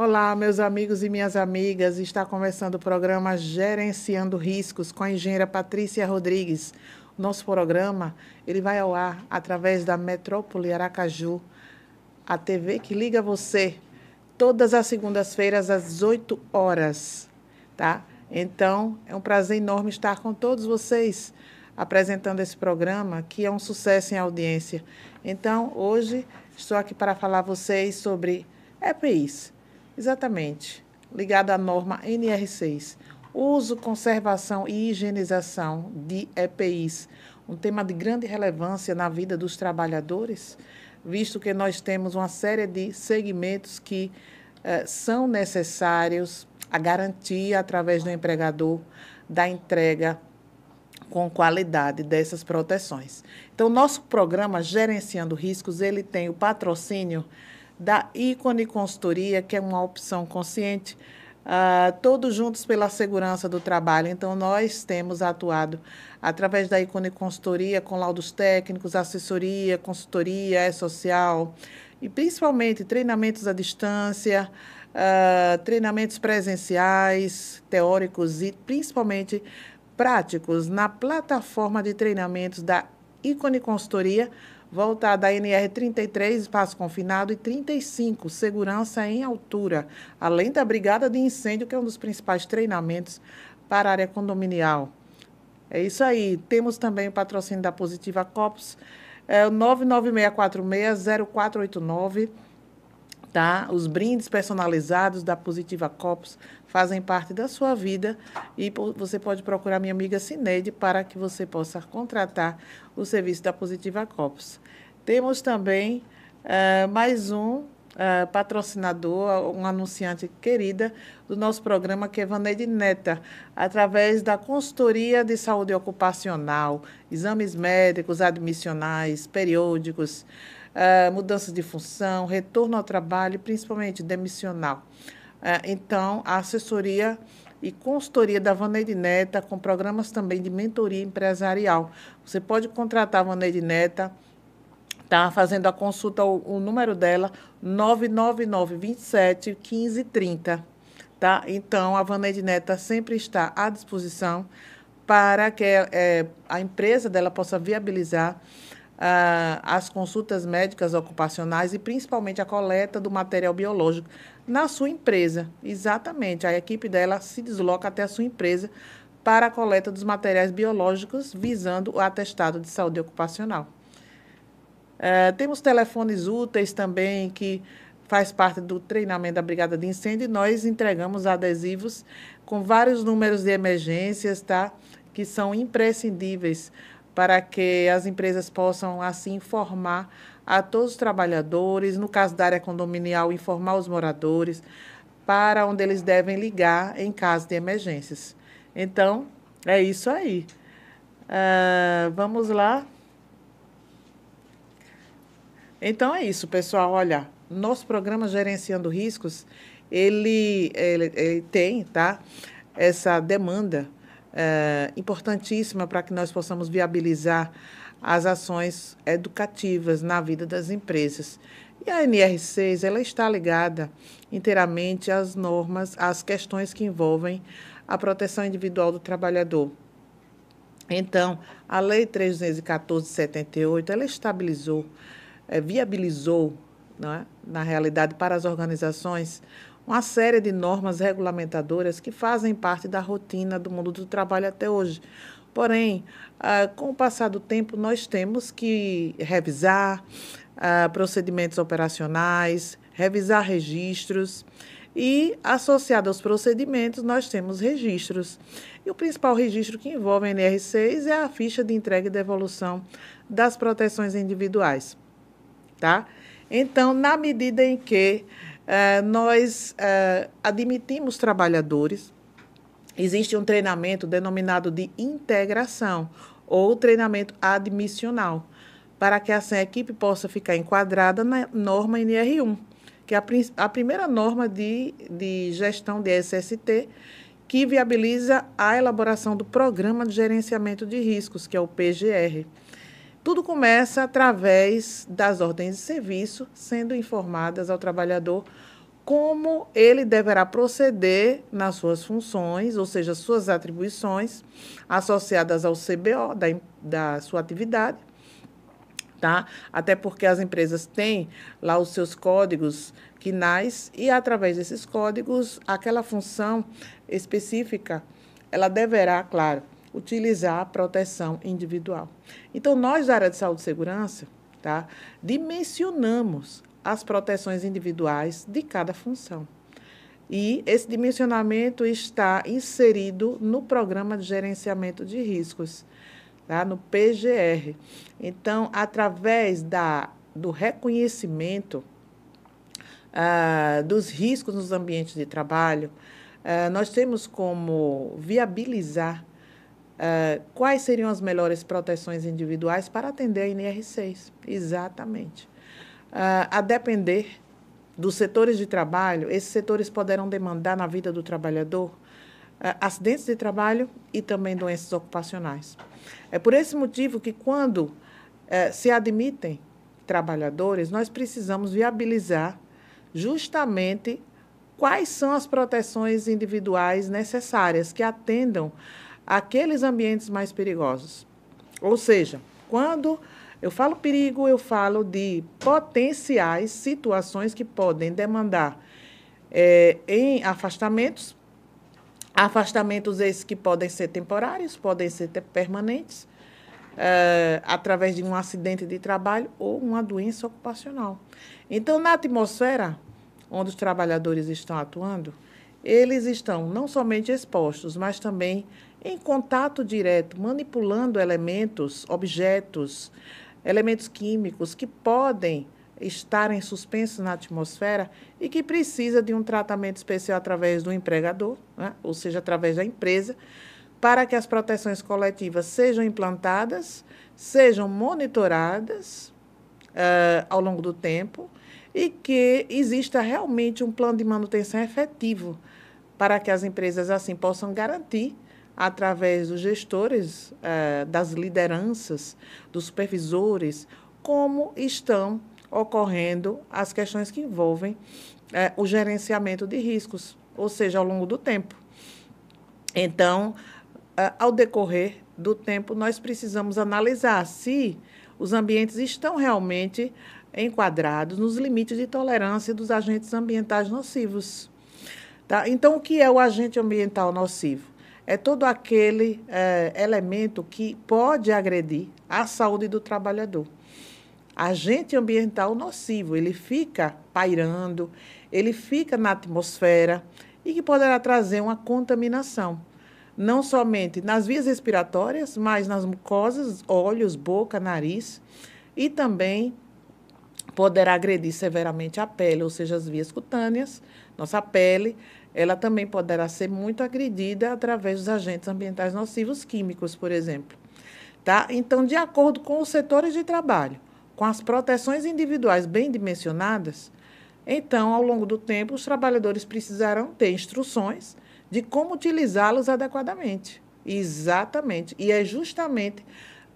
Olá, meus amigos e minhas amigas. Está começando o programa Gerenciando Riscos com a engenheira Patrícia Rodrigues. Nosso programa, ele vai ao ar através da Metrópole Aracaju, a TV que liga você, todas as segundas-feiras às 8 horas, tá? Então, é um prazer enorme estar com todos vocês apresentando esse programa, que é um sucesso em audiência. Então, hoje, estou aqui para falar a vocês sobre EPIs. Exatamente, ligado à norma NR6. Uso, conservação e higienização de EPIs, um tema de grande relevância na vida dos trabalhadores, visto que nós temos uma série de segmentos que são necessários a garantia, através do empregador, da entrega com qualidade dessas proteções. Então, nosso programa Gerenciando Riscos, ele tem o patrocínio da Ícone Consultoria, que é uma opção consciente, todos juntos pela segurança do trabalho. Então, nós temos atuado através da Ícone Consultoria com laudos técnicos, assessoria, consultoria, social e principalmente treinamentos à distância, treinamentos presenciais, teóricos e principalmente práticos na plataforma de treinamentos da Ícone Consultoria, voltada à NR 33, espaço confinado, e 35, segurança em altura, além da brigada de incêndio, que é um dos principais treinamentos para a área condominial. É isso aí. Temos também o patrocínio da Positiva Copos, o 996460489, tá? Os brindes personalizados da Positiva Copos fazem parte da sua vida e você pode procurar minha amiga Cineide para que você possa contratar o serviço da Positiva Copos. Temos também mais um patrocinador, um anunciante querida do nosso programa, que é Vaneide Neta, através da consultoria de saúde ocupacional, exames médicos, admissionais, periódicos, mudança de função, retorno ao trabalho, principalmente demissional. Então, a assessoria e consultoria da Vaneide Neta, com programas também de mentoria empresarial. Você pode contratar a Vaneide Neta, tá? Fazendo a consulta, o número dela, 999271530, tá? Então, a Vaneide Neta sempre está à disposição para que a empresa dela possa viabilizar as consultas médicas ocupacionais e principalmente a coleta do material biológico na sua empresa. Exatamente, a equipe dela se desloca até a sua empresa para a coleta dos materiais biológicos visando o atestado de saúde ocupacional. Temos telefones úteis também, que faz parte do treinamento da Brigada de Incêndio, e nós entregamos adesivos com vários números de emergências, tá? Que são imprescindíveis para que as empresas possam, assim, informar a todos os trabalhadores, no caso da área condominial, informar os moradores para onde eles devem ligar em caso de emergências. Então, é isso aí. Vamos lá. Então, é isso, pessoal. Olha, nosso programa Gerenciando Riscos, ele tem, tá, essa demanda importantíssima para que nós possamos viabilizar as ações educativas na vida das empresas. E a NR6, ela está ligada inteiramente às normas, às questões que envolvem a proteção individual do trabalhador. Então, a Lei 3.214 de 78, ela estabilizou, viabilizou, né, na realidade, para as organizações, uma série de normas regulamentadoras que fazem parte da rotina do mundo do trabalho até hoje. Porém, com o passar do tempo, nós temos que revisar procedimentos operacionais, revisar registros e, associado aos procedimentos, nós temos registros. E o principal registro que envolve a NR6 é a ficha de entrega e devolução das proteções individuais, tá? Então, na medida em que nós admitimos trabalhadores, existe um treinamento denominado de integração ou treinamento admissional, para que assim a equipe possa ficar enquadrada na norma NR1, que é a primeira norma de gestão de SST, que viabiliza a elaboração do Programa de Gerenciamento de Riscos, que é o PGR. Tudo começa através das ordens de serviço, sendo informadas ao trabalhador como ele deverá proceder nas suas funções, ou seja, suas atribuições associadas ao CBO da sua atividade, tá? Até porque as empresas têm lá os seus códigos quinais e, através desses códigos, aquela função específica, ela deverá, claro, utilizar a proteção individual. Então, nós da área de saúde e segurança, tá, dimensionamos as proteções individuais de cada função. E esse dimensionamento está inserido no Programa de Gerenciamento de Riscos, tá? No PGR. Então, através do reconhecimento dos riscos nos ambientes de trabalho, nós temos como viabilizar quais seriam as melhores proteções individuais para atender a NR6. Exatamente. A depender dos setores de trabalho, esses setores poderão demandar na vida do trabalhador acidentes de trabalho e também doenças ocupacionais. É por esse motivo que, quando se admitem trabalhadores, nós precisamos viabilizar justamente quais são as proteções individuais necessárias que atendam aqueles ambientes mais perigosos. Ou seja, quando eu falo perigo, eu falo de potenciais situações que podem demandar em afastamentos esses que podem ser temporários, podem ser permanentes, através de um acidente de trabalho ou uma doença ocupacional. Então, na atmosfera onde os trabalhadores estão atuando, eles estão não somente expostos, mas também em contato direto, manipulando elementos, objetos, elementos químicos que podem estarem suspensos na atmosfera e que precisa de um tratamento especial através do empregador, né? Ou seja, através da empresa, para que as proteções coletivas sejam implantadas, sejam monitoradas ao longo do tempo e que exista realmente um plano de manutenção efetivo para que as empresas assim possam garantir, através dos gestores, das lideranças, dos supervisores, como estão ocorrendo as questões que envolvem o gerenciamento de riscos, ou seja, ao longo do tempo. Então, ao decorrer do tempo, nós precisamos analisar se os ambientes estão realmente enquadrados nos limites de tolerância dos agentes ambientais nocivos. Tá? Então, o que é o agente ambiental nocivo? É todo aquele elemento que pode agredir a saúde do trabalhador. Agente ambiental nocivo, ele fica pairando, ele fica na atmosfera e que poderá trazer uma contaminação, não somente nas vias respiratórias, mas nas mucosas, olhos, boca, nariz, e também poderá agredir severamente a pele, ou seja, as vias cutâneas, nossa pele, ela também poderá ser muito agredida através dos agentes ambientais nocivos químicos, por exemplo. Tá? Então, de acordo com os setores de trabalho, com as proteções individuais bem dimensionadas, então, ao longo do tempo, os trabalhadores precisarão ter instruções de como utilizá-los adequadamente. Exatamente. E é justamente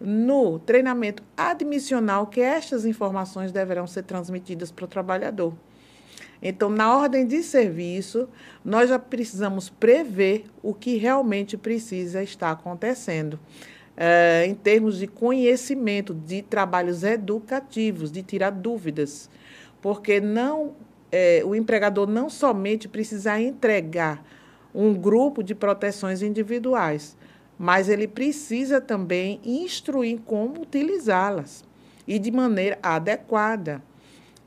no treinamento admissional que estas informações deverão ser transmitidas para o trabalhador. Então, na ordem de serviço, nós já precisamos prever o que realmente precisa estar acontecendo, em termos de conhecimento, de trabalhos educativos, de tirar dúvidas, porque o empregador não somente precisa entregar um grupo de proteções individuais, mas ele precisa também instruir como utilizá-las e de maneira adequada.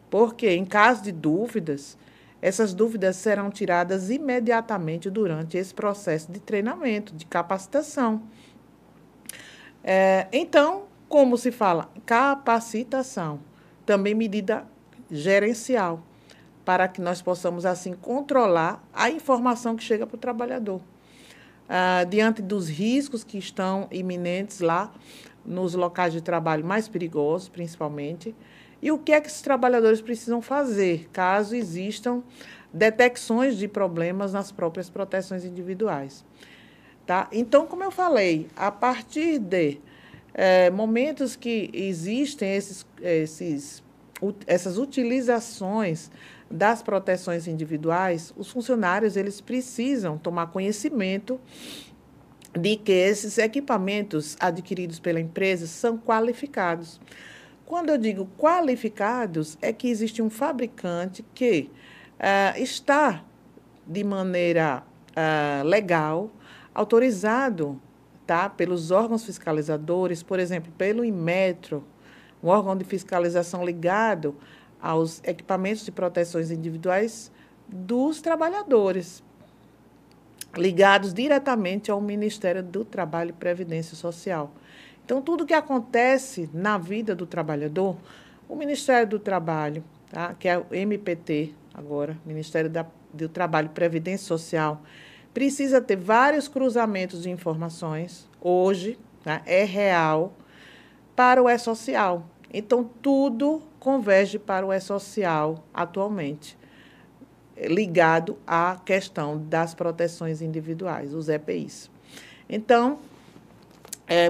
Porque, em caso de dúvidas, essas dúvidas serão tiradas imediatamente durante esse processo de treinamento, de capacitação. Então, como se fala? Capacitação, também medida gerencial, para que nós possamos, assim, controlar a informação que chega para o trabalhador. Diante dos riscos que estão iminentes lá, nos locais de trabalho mais perigosos, principalmente, e o que é que esses trabalhadores precisam fazer, caso existam detecções de problemas nas próprias proteções individuais. Tá? Então, como eu falei, a partir de momentos que existem essas utilizações das proteções individuais, os funcionários eles precisam tomar conhecimento de que esses equipamentos adquiridos pela empresa são qualificados. Quando eu digo qualificados, é que existe um fabricante que está de maneira legal, autorizado, tá, pelos órgãos fiscalizadores, por exemplo, pelo Inmetro, um órgão de fiscalização ligado aos equipamentos de proteções individuais dos trabalhadores, ligados diretamente ao Ministério do Trabalho e Previdência Social. Então, tudo que acontece na vida do trabalhador, o Ministério do Trabalho, tá, que é o MPT agora, Ministério do Trabalho e Previdência Social, precisa ter vários cruzamentos de informações, hoje, tá, é real, para o E-Social. Então, tudo converge para o E-Social atualmente, ligado à questão das proteções individuais, os EPIs. Então,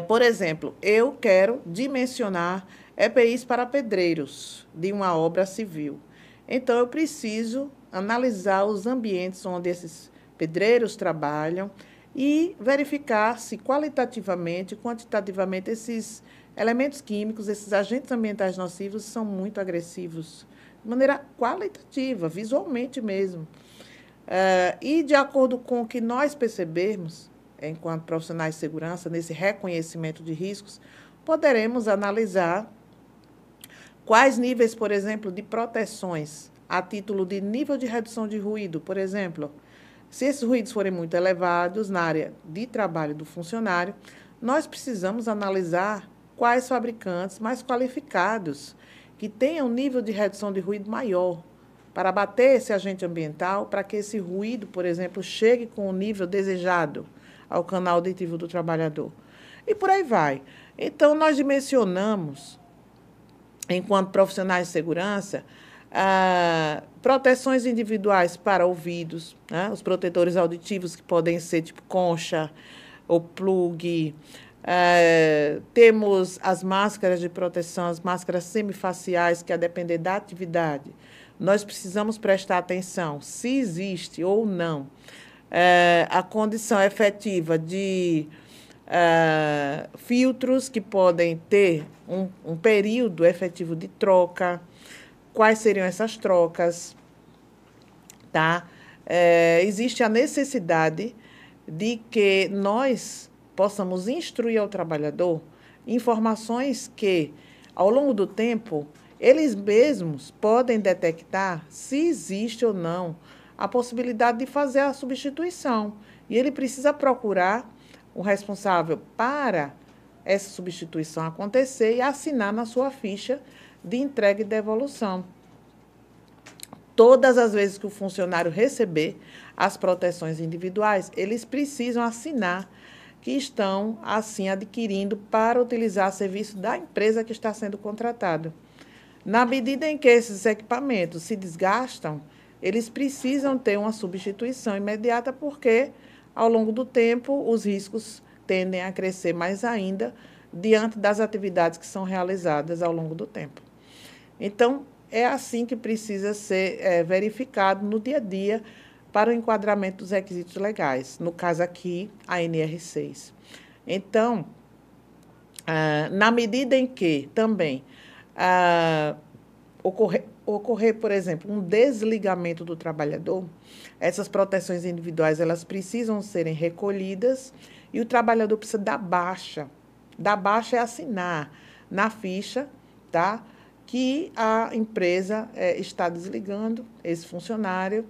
por exemplo, eu quero dimensionar EPIs para pedreiros de uma obra civil. Então, eu preciso analisar os ambientes onde esses pedreiros trabalham e verificar se qualitativamente e quantitativamente esses elementos químicos, esses agentes ambientais nocivos são muito agressivos, de maneira qualitativa, visualmente mesmo. E de acordo com o que nós percebermos, enquanto profissionais de segurança, nesse reconhecimento de riscos, poderemos analisar quais níveis, por exemplo, de proteções, a título de nível de redução de ruído, por exemplo. Se esses ruídos forem muito elevados na área de trabalho do funcionário, nós precisamos analisar quais fabricantes mais qualificados, que tenham um nível de redução de ruído maior, para abater esse agente ambiental, para que esse ruído, por exemplo, chegue com o nível desejado ao canal auditivo do trabalhador. E por aí vai. Então, nós dimensionamos, enquanto profissionais de segurança, proteções individuais para ouvidos, né? Os protetores auditivos que podem ser tipo concha ou plug. Temos as máscaras de proteção, as máscaras semifaciais, que a depender da atividade, nós precisamos prestar atenção se existe ou não a condição efetiva de filtros que podem ter um período efetivo de troca. Quais seriam essas trocas? Tá? Existe a necessidade de que nós possamos instruir ao trabalhador informações que, ao longo do tempo, eles mesmos podem detectar se existe ou não a possibilidade de fazer a substituição. E ele precisa procurar o responsável para essa substituição acontecer e assinar na sua ficha de entrega e devolução. Todas as vezes que o funcionário receber as proteções individuais, eles precisam assinar que estão, assim, adquirindo para utilizar serviço da empresa que está sendo contratado. Na medida em que esses equipamentos se desgastam, eles precisam ter uma substituição imediata, porque, ao longo do tempo, os riscos tendem a crescer mais ainda diante das atividades que são realizadas ao longo do tempo. Então, é assim que precisa ser verificado no dia a dia para o enquadramento dos requisitos legais, no caso aqui, a NR6. Então, na medida em que também ocorrer, por exemplo, um desligamento do trabalhador, essas proteções individuais elas precisam serem recolhidas e o trabalhador precisa dar baixa. Dar baixa é assinar na ficha, tá, que a empresa está desligando esse funcionário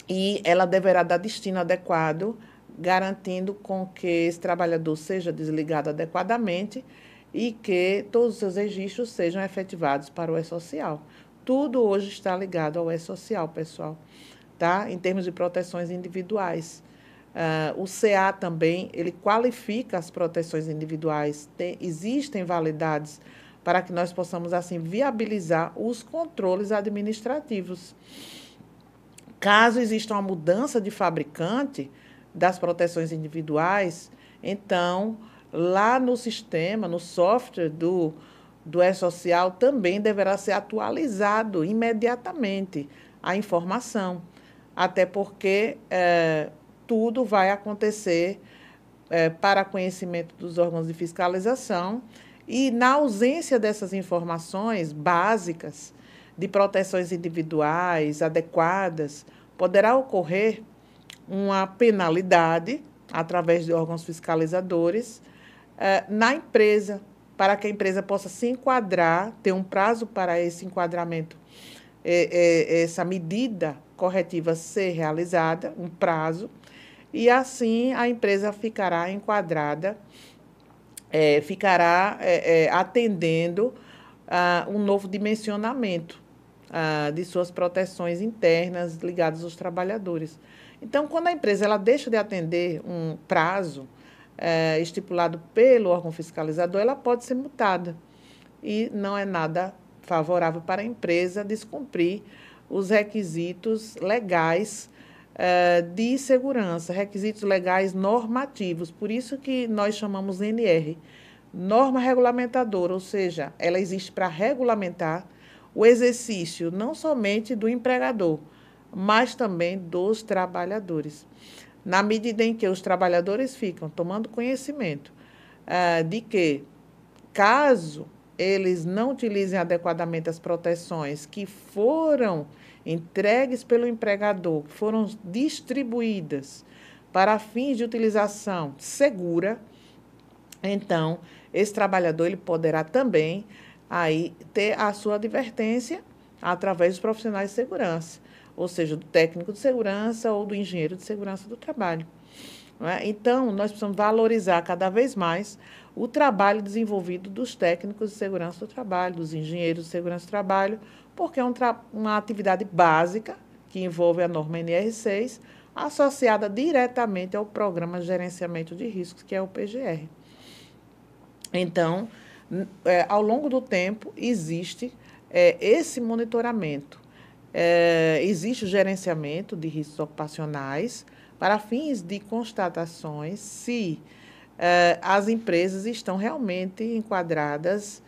e ela deverá dar destino adequado, garantindo com que esse trabalhador seja desligado adequadamente e que todos os seus registros sejam efetivados para o E-Social. Tudo hoje está ligado ao E-Social, pessoal, tá? Em termos de proteções individuais. O CA também, ele qualifica as proteções individuais, existem validades para que nós possamos, assim, viabilizar os controles administrativos. Caso exista uma mudança de fabricante das proteções individuais, então, lá no sistema, no software do E-Social também deverá ser atualizado imediatamente a informação, até porque tudo vai acontecer para conhecimento dos órgãos de fiscalização e, na ausência dessas informações básicas de proteções individuais adequadas, poderá ocorrer uma penalidade através de órgãos fiscalizadores na empresa, para que a empresa possa se enquadrar, ter um prazo para esse enquadramento, essa medida corretiva ser realizada, um prazo, e assim a empresa ficará enquadrada, ficará atendendo um novo dimensionamento de suas proteções internas ligadas aos trabalhadores. Então, quando a empresa ela deixa de atender um prazo estipulado pelo órgão fiscalizador, ela pode ser multada. E não é nada favorável para a empresa descumprir os requisitos legais de segurança, requisitos legais normativos. Por isso que nós chamamos NR, norma regulamentadora, ou seja, ela existe para regulamentar o exercício não somente do empregador, mas também dos trabalhadores. Na medida em que os trabalhadores ficam tomando conhecimento de que, caso eles não utilizem adequadamente as proteções que foram entregues pelo empregador, que foram distribuídas para fins de utilização segura, então, esse trabalhador ele poderá também aí ter a sua advertência através dos profissionais de segurança, ou seja, do técnico de segurança ou do engenheiro de segurança do trabalho. Não é? Então, nós precisamos valorizar cada vez mais o trabalho desenvolvido dos técnicos de segurança do trabalho, dos engenheiros de segurança do trabalho, porque é uma atividade básica que envolve a norma NR6, associada diretamente ao Programa de Gerenciamento de Riscos, que é o PGR. Então, ao longo do tempo, existe esse monitoramento, existe o gerenciamento de riscos ocupacionais para fins de constatações se as empresas estão realmente enquadradas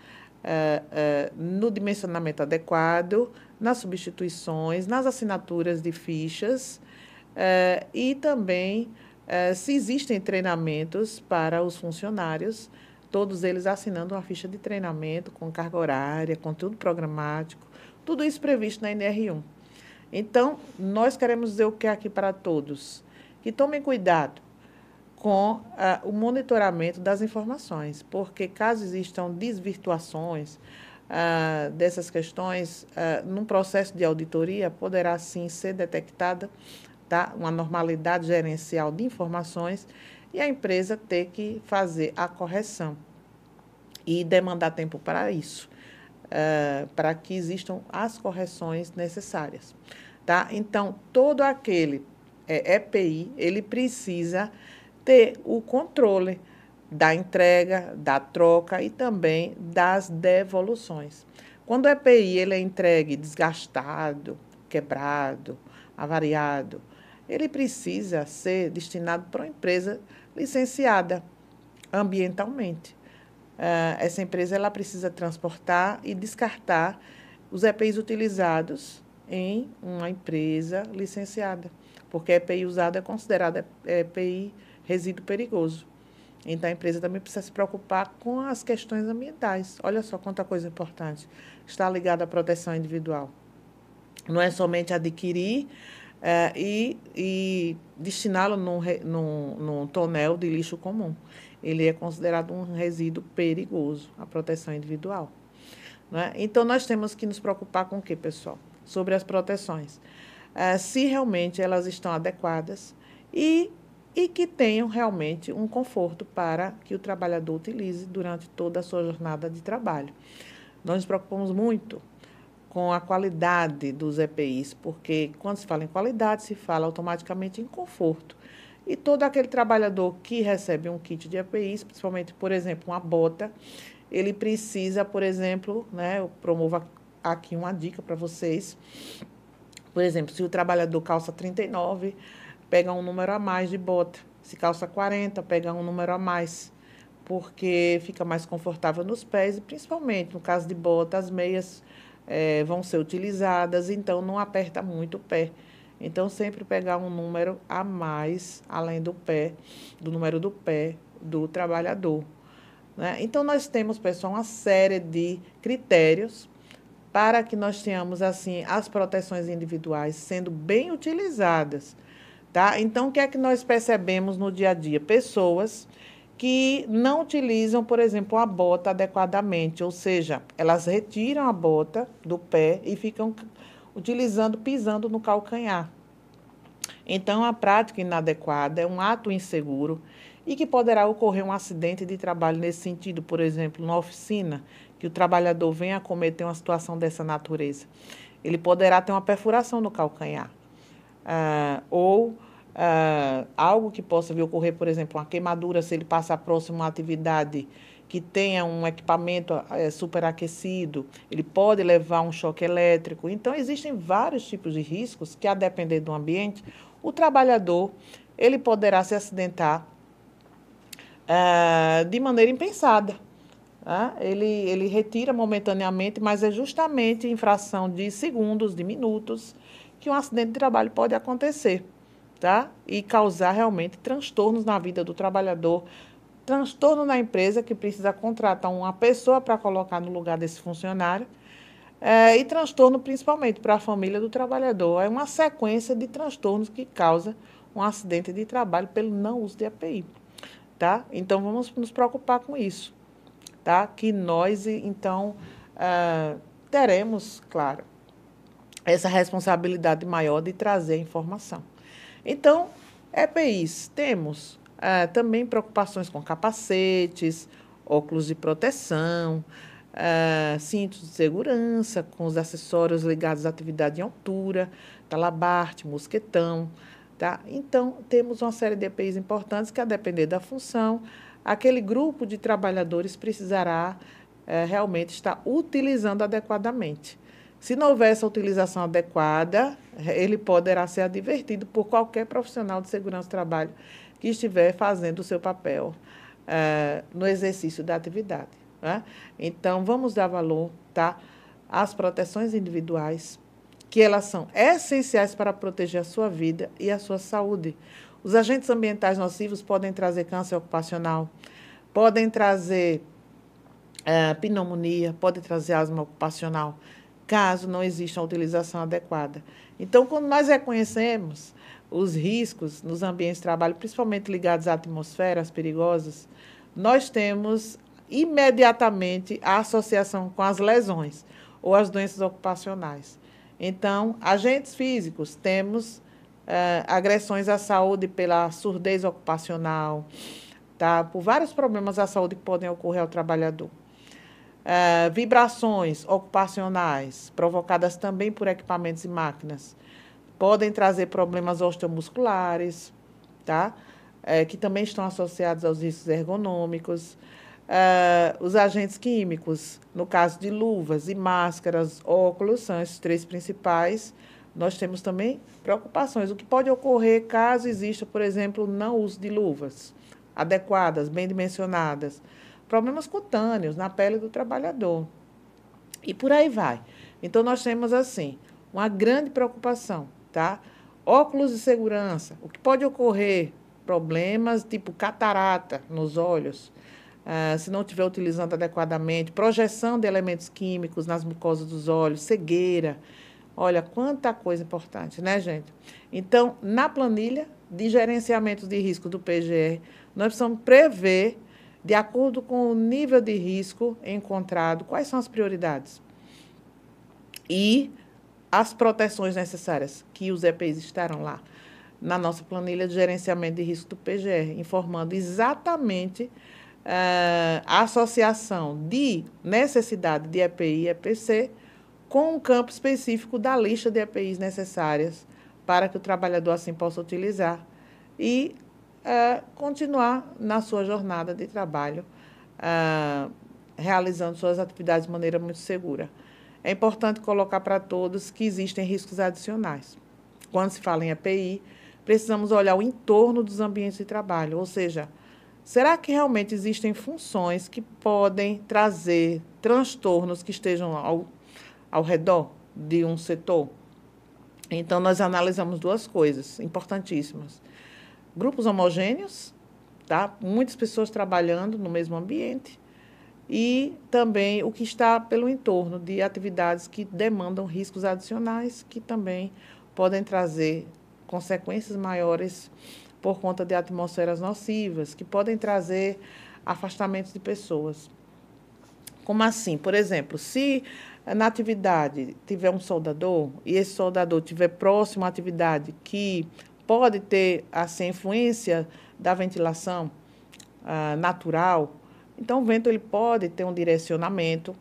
no dimensionamento adequado, nas substituições, nas assinaturas de fichas e também se existem treinamentos para os funcionários, todos eles assinando uma ficha de treinamento com carga horária, conteúdo programático, tudo isso previsto na NR1. Então, nós queremos dizer o que é aqui para todos? Que tomem cuidado com o monitoramento das informações, porque caso existam desvirtuações dessas questões, num processo de auditoria, poderá sim ser detectada uma anormalidade gerencial de informações e a empresa ter que fazer a correção e demandar tempo para isso, para que existam as correções necessárias. Tá? Então, todo aquele EPI, ele precisa ter o controle da entrega, da troca e também das devoluções. Quando o EPI ele é entregue desgastado, quebrado, avariado, ele precisa ser destinado para uma empresa licenciada ambientalmente. Essa empresa ela precisa transportar e descartar os EPIs utilizados em uma empresa licenciada, porque EPI usado é considerado EPI resíduo perigoso. Então, a empresa também precisa se preocupar com as questões ambientais. Olha só quanta coisa importante está ligada à proteção individual. Não é somente adquirir e destiná-lo num tonel de lixo comum. Ele é considerado um resíduo perigoso, a proteção individual. Né? Então, nós temos que nos preocupar com o quê, pessoal? Sobre as proteções. Se realmente elas estão adequadas e que tenham realmente um conforto para que o trabalhador utilize durante toda a sua jornada de trabalho. Nós nos preocupamos muito com a qualidade dos EPIs, porque quando se fala em qualidade, se fala automaticamente em conforto. E todo aquele trabalhador que recebe um kit de EPIs, principalmente, por exemplo, uma bota, ele precisa, por exemplo, né, eu promovo aqui uma dica para vocês. Por exemplo, se o trabalhador calça 39, pega um número a mais de bota. Se calça 40, pega um número a mais. porque fica mais confortável nos pés e, principalmente, no caso de bota, as meias vão ser utilizadas, então não aperta muito o pé. Então, sempre pegar um número a mais, além do pé, do número do pé do trabalhador, né? Então, nós temos, pessoal, uma série de critérios para que nós tenhamos, assim, as proteções individuais sendo bem utilizadas, tá? Então, o que é que nós percebemos no dia a dia? Pessoas que não utilizam, por exemplo, a bota adequadamente, ou seja, elas retiram a bota do pé e ficam utilizando, pisando no calcanhar. Então, a prática inadequada é um ato inseguro e que poderá ocorrer um acidente de trabalho nesse sentido, por exemplo, na oficina, que o trabalhador venha a cometer uma situação dessa natureza. Ele poderá ter uma perfuração no calcanhar, ou algo que possa vir a ocorrer, por exemplo, uma queimadura, se ele passar próximo a uma atividade que tenha um equipamento superaquecido, ele pode levar um choque elétrico. Então, existem vários tipos de riscos que, a depender do ambiente, o trabalhador ele poderá se acidentar de maneira impensada. Ele retira momentaneamente, mas é justamente em fração de segundos, de minutos, que um acidente de trabalho pode acontecer, tá? E causar realmente transtornos na vida do trabalhador, transtorno na empresa, que precisa contratar uma pessoa para colocar no lugar desse funcionário, e transtorno principalmente para a família do trabalhador. É uma sequência de transtornos que causa um acidente de trabalho pelo não uso de EPI, tá? Então, vamos nos preocupar com isso, tá? Que nós, então, teremos, claro, essa responsabilidade maior de trazer a informação. Então, EPIs, temos também preocupações com capacetes, óculos de proteção, cintos de segurança, com os acessórios ligados à atividade em altura, talabarte, mosquetão, tá? Então, temos uma série de EPIs importantes que, a depender da função, aquele grupo de trabalhadores precisará realmente estar utilizando adequadamente. Se não houver essa utilização adequada, ele poderá ser advertido por qualquer profissional de segurança do trabalho que estiver fazendo o seu papel no exercício da atividade, né? Então, vamos dar valor, tá, às proteções individuais, que elas são essenciais para proteger a sua vida e a sua saúde. Os agentes ambientais nocivos podem trazer câncer ocupacional, podem trazer pneumonia, podem trazer asma ocupacional, caso não exista a utilização adequada. Então, quando nós reconhecemos os riscos nos ambientes de trabalho, principalmente ligados à atmosfera, às perigosas, nós temos imediatamente a associação com as lesões ou as doenças ocupacionais. Então, agentes físicos, temos agressões à saúde pela surdez ocupacional, tá? Por vários problemas à saúde que podem ocorrer ao trabalhador. Vibrações ocupacionais, provocadas também por equipamentos e máquinas, podem trazer problemas osteomusculares, tá? Que também estão associados aos riscos ergonômicos. Os agentes químicos, no caso de luvas e máscaras, óculos, são esses três principais. Nós temos também preocupações. O que pode ocorrer caso exista, por exemplo, não uso de luvas adequadas, bem dimensionadas. Problemas cutâneos na pele do trabalhador. E por aí vai. Então, nós temos, assim, uma grande preocupação, tá? Óculos de segurança. O que pode ocorrer? Problemas tipo catarata nos olhos, se não estiver utilizando adequadamente, projeção de elementos químicos nas mucosas dos olhos, cegueira. Olha, quanta coisa importante, né, gente? Então, na planilha de gerenciamento de risco do PGR, nós precisamos prever, de acordo com o nível de risco encontrado, quais são as prioridades e as proteções necessárias, que os EPIs estarão lá na nossa planilha de gerenciamento de risco do PGR, informando exatamente a associação de necessidade de EPI e EPC com um campo específico da lista de EPIs necessárias para que o trabalhador assim possa utilizar e continuar na sua jornada de trabalho, realizando suas atividades de maneira muito segura. É importante colocar para todos que existem riscos adicionais. Quando se fala em EPI, precisamos olhar o entorno dos ambientes de trabalho, ou seja, será que realmente existem funções que podem trazer transtornos que estejam ao redor de um setor? Então, nós analisamos duas coisas importantíssimas. Grupos homogêneos, tá? Muitas pessoas trabalhando no mesmo ambiente, e também o que está pelo entorno de atividades que demandam riscos adicionais, que também podem trazer consequências maiores por conta de atmosferas nocivas, que podem trazer afastamentos de pessoas. Como assim? Por exemplo, se na atividade tiver um soldador e esse soldador tiver próximo à atividade que pode ter assim, influência da ventilação natural, então o vento ele pode ter um direcionamento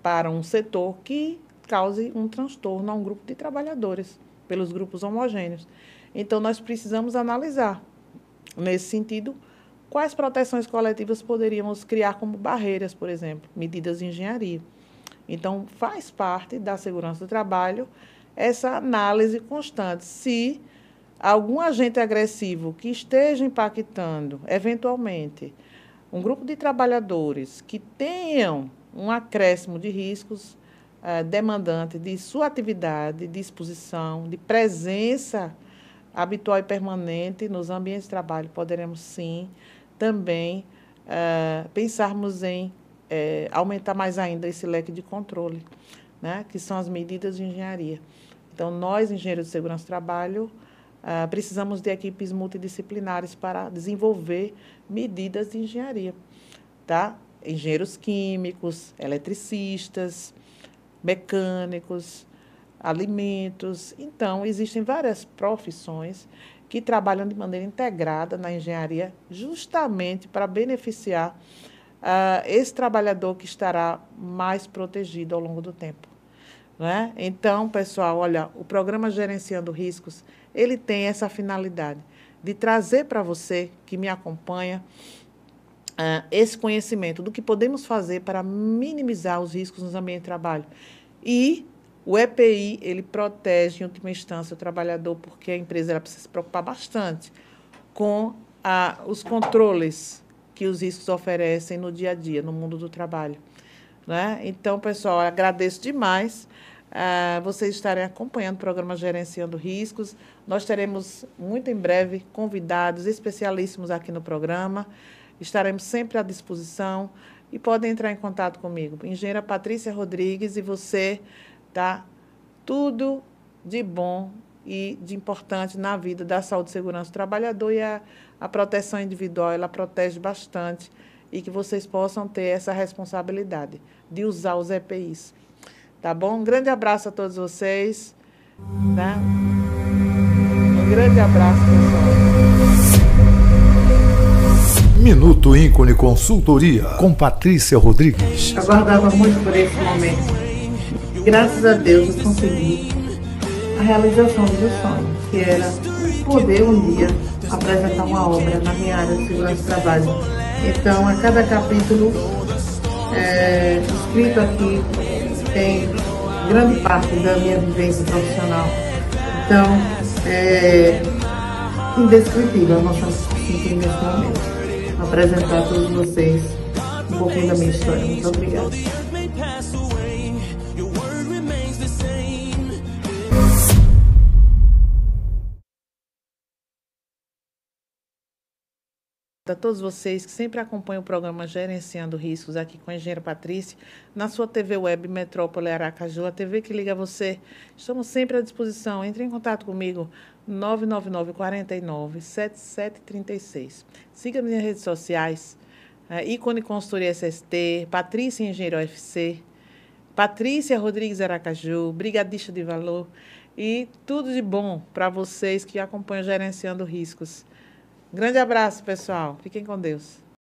para um setor que cause um transtorno a um grupo de trabalhadores, pelos grupos homogêneos. Então, nós precisamos analisar, nesse sentido, quais proteções coletivas poderíamos criar como barreiras, por exemplo, medidas de engenharia. Então, faz parte da segurança do trabalho essa análise constante. Se algum agente agressivo que esteja impactando, eventualmente, um grupo de trabalhadores que tenham um acréscimo de riscos demandante de sua atividade, de exposição, de presença habitual e permanente nos ambientes de trabalho, poderemos sim também pensarmos em aumentar mais ainda esse leque de controle, né, que são as medidas de engenharia. Então, nós, engenheiros de segurança do trabalho, precisamos de equipes multidisciplinares para desenvolver medidas de engenharia, tá? Engenheiros químicos, eletricistas, mecânicos, alimentos. Então, existem várias profissões que trabalham de maneira integrada na engenharia, justamente para beneficiar esse trabalhador que estará mais protegido ao longo do tempo. Né? Então, pessoal, olha, o programa Gerenciando Riscos, ele tem essa finalidade de trazer para você, que me acompanha, esse conhecimento do que podemos fazer para minimizar os riscos nos ambientes de trabalho. E o EPI, ele protege, em última instância, o trabalhador, porque a empresa ela precisa se preocupar bastante com os controles que os riscos oferecem no dia a dia, no mundo do trabalho. Né? Então, pessoal, agradeço demais vocês estarem acompanhando o programa Gerenciando Riscos. Nós teremos, muito em breve, convidados especialíssimos aqui no programa. Estaremos sempre à disposição e podem entrar em contato comigo. Engenheira Patrícia Rodrigues, e você, tá? Tudo de bom e de importante na vida da saúde e segurança do trabalhador, e a proteção individual, ela protege bastante, e que vocês possam ter essa responsabilidade de usar os EPIs. Tá bom? Um grande abraço a todos vocês. Tá? Um grande abraço, pessoal. Minuto Ícone Consultoria, com Patrícia Rodrigues. Aguardava muito por esse momento. Graças a Deus eu consegui a realização do meu sonho, que era poder um dia apresentar uma obra na minha área de segurança do trabalho. Então, a cada capítulo escrito aqui tem grande parte da minha vivência profissional. Então, é indescritível a nossa sintonia nesse momento. Apresentar a todos vocês um pouquinho da minha história. Muito obrigada. A todos vocês que sempre acompanham o programa Gerenciando Riscos aqui com a engenheira Patrícia, na sua TV web Metrópole Aracaju, a TV que liga a você. Estamos sempre à disposição. Entre em contato comigo, 999 49 7736. Siga-me nas redes sociais, Ícone Consultoria SST, Patrícia Engenheiro UFC, Patrícia Rodrigues Aracaju, Brigadista de Valor, e tudo de bom para vocês que acompanham Gerenciando Riscos. Grande abraço, pessoal. Fiquem com Deus.